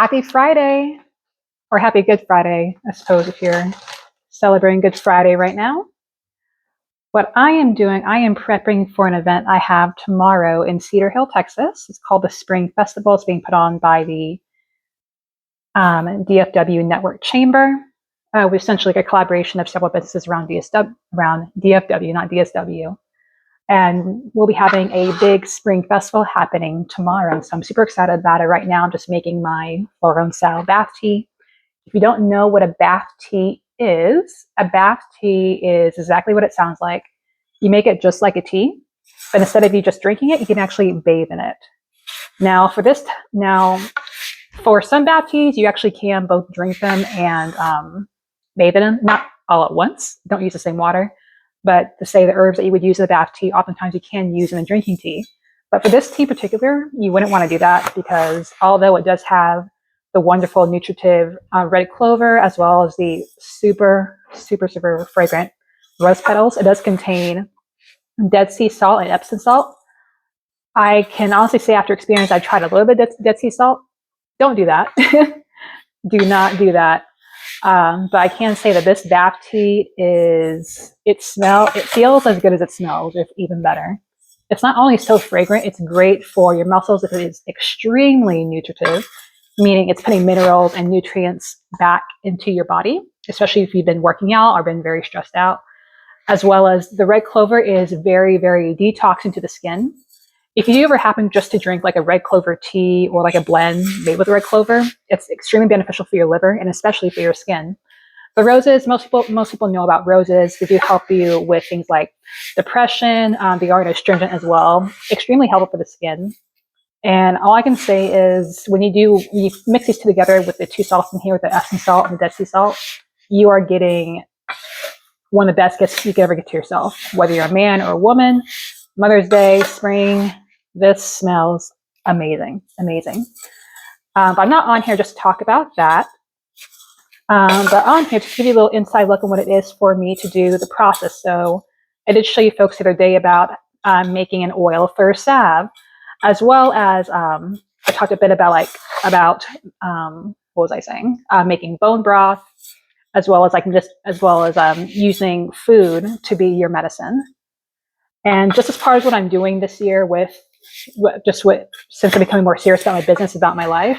Happy Friday, or happy Good Friday, I suppose, if you're celebrating Good Friday right now. What I am doing, I am prepping for an event I have tomorrow in Cedar Hill, Texas. It's called the Spring Festival. It's being put on by the DFW Network Chamber, with essentially like a collaboration of several businesses around DFW, not DSW. And we'll be having a big spring festival happening tomorrow. So I'm super excited about it. Right now, I'm just making my Florida style bath tea. If you don't know what a bath tea is, a bath tea is exactly what it sounds like. You make it just like a tea, but instead of you just drinking it, you can actually bathe in it. Now, for some bath teas, you actually can both drink them and bathe in them, not all at once. Don't use the same water. But to say the herbs that you would use in a bath tea, oftentimes you can use in a drinking tea. But for this tea in particular, you wouldn't want to do that because although it does have the wonderful nutritive red clover as well as the super fragrant rose petals, it does contain Dead Sea salt and Epsom salt. I can honestly say after experience, I tried a little bit of Dead Sea salt. Don't do that. Do not do that. But I can say that this bath tea it feels as good as it smells, if even better. It's not only so fragrant, it's great for your muscles. It is extremely nutritive, meaning it's putting minerals and nutrients back into your body, especially if you've been working out or been very stressed out. As well as the red clover is very, very detoxing to the skin. If you ever happen just to drink like a red clover tea or like a blend made with red clover, it's extremely beneficial for your liver and especially for your skin. The roses, most people know about roses. They do help you with things like depression. They are astringent as well. Extremely helpful for the skin. And all I can say is when you mix these two together with the two salts in here, with the Epsom salt and the Dead Sea salt, you are getting one of the best gifts you could ever get to yourself, whether you're a man or a woman. Mother's Day, spring, this smells amazing, amazing. But I'm not on here just to talk about that. But on here to give you a little inside look on what it is for me to do the process. So I did show you folks the other day about making an oil for salve, as well as I talked a bit about what was I saying? Making bone broth, as well as using food to be your medicine. And just as part of what I'm doing this year since I'm becoming more serious about my business, about my life,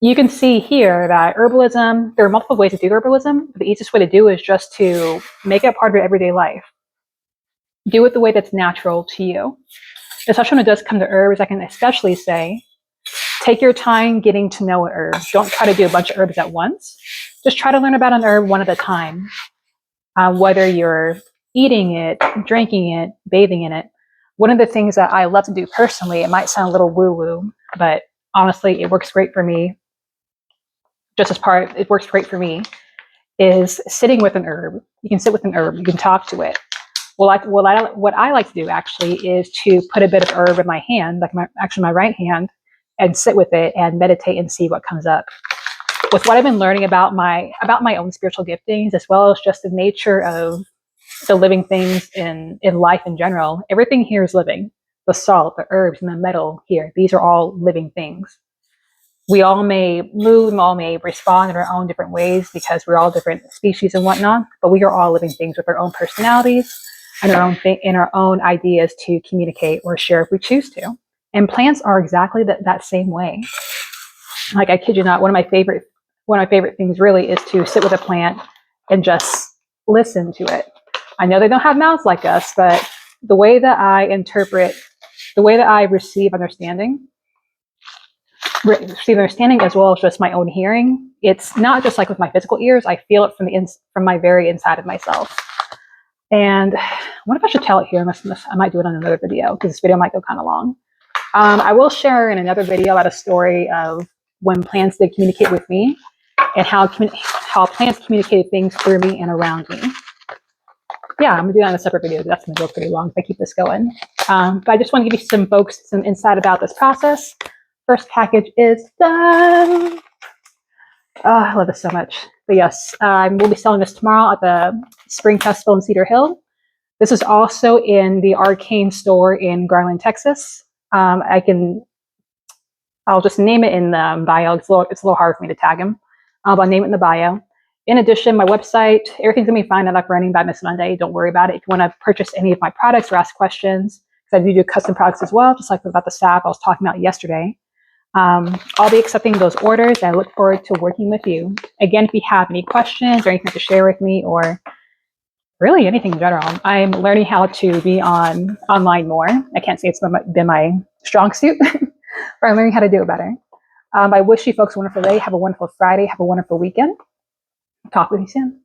you can see here that herbalism, there are multiple ways to do herbalism. The easiest way to do is just to make it part of your everyday life. Do it the way that's natural to you. Especially when it does come to herbs, I can especially say, take your time getting to know an herb. Don't try to do a bunch of herbs at once. Just try to learn about an herb one at a time. Whether you're eating it, drinking it, bathing in it. One of the things that I love to do personally, it might sound a little woo-woo, but honestly, it works great for me. It works great for me, is sitting with an herb. You can sit with an herb, you can talk to it. What I like to do actually is to put a bit of herb in my hand, my right hand, and sit with it and meditate and see what comes up. With what I've been learning about my own spiritual giftings, as well as just the nature of the living things in life in general, everything here is living. The salt, the herbs, and the metal here, these are all living things. We all may move, we all may respond in our own different ways because we're all different species and whatnot, but we are all living things with our own personalities and our own ideas to communicate or share if we choose to. And plants are exactly that same way. Like, I kid you not, one of my favorite things really is to sit with a plant and just listen to it. I know they don't have mouths like us, but the way that I receive understanding as well as just my own hearing, it's not just like with my physical ears. I feel it from my very inside of myself. And what if I should tell it here? I might do it on another video because this video might go kind of long. I will share in another video about a story of when plants did communicate with me and how plants communicated things through me and around me. Yeah, I'm gonna do that in a separate video. That's gonna go pretty long if I keep this going. But I just want to give you some insight about this process. First package is done. Oh, I love this so much. But yes, we'll be selling this tomorrow at the Spring Festival in Cedar Hill. This is also in the Arcane store in Garland, Texas. I can I'll just name it in the bio. It's a little hard for me to tag him. But I'll name it in the bio. In addition, my website, everything's going to be fine and up running by Miss Monday. Don't worry about it. If you want to purchase any of my products or ask questions, because I do custom products as well, just like about the sap I was talking about yesterday. I'll be accepting those orders. I look forward to working with you. Again, if you have any questions or anything to share with me, or really anything in general, I'm learning how to be online more. I can't say it's been my strong suit, but I'm learning how to do it better. I wish you folks a wonderful day. Have a wonderful Friday. Have a wonderful weekend. Talk with you soon.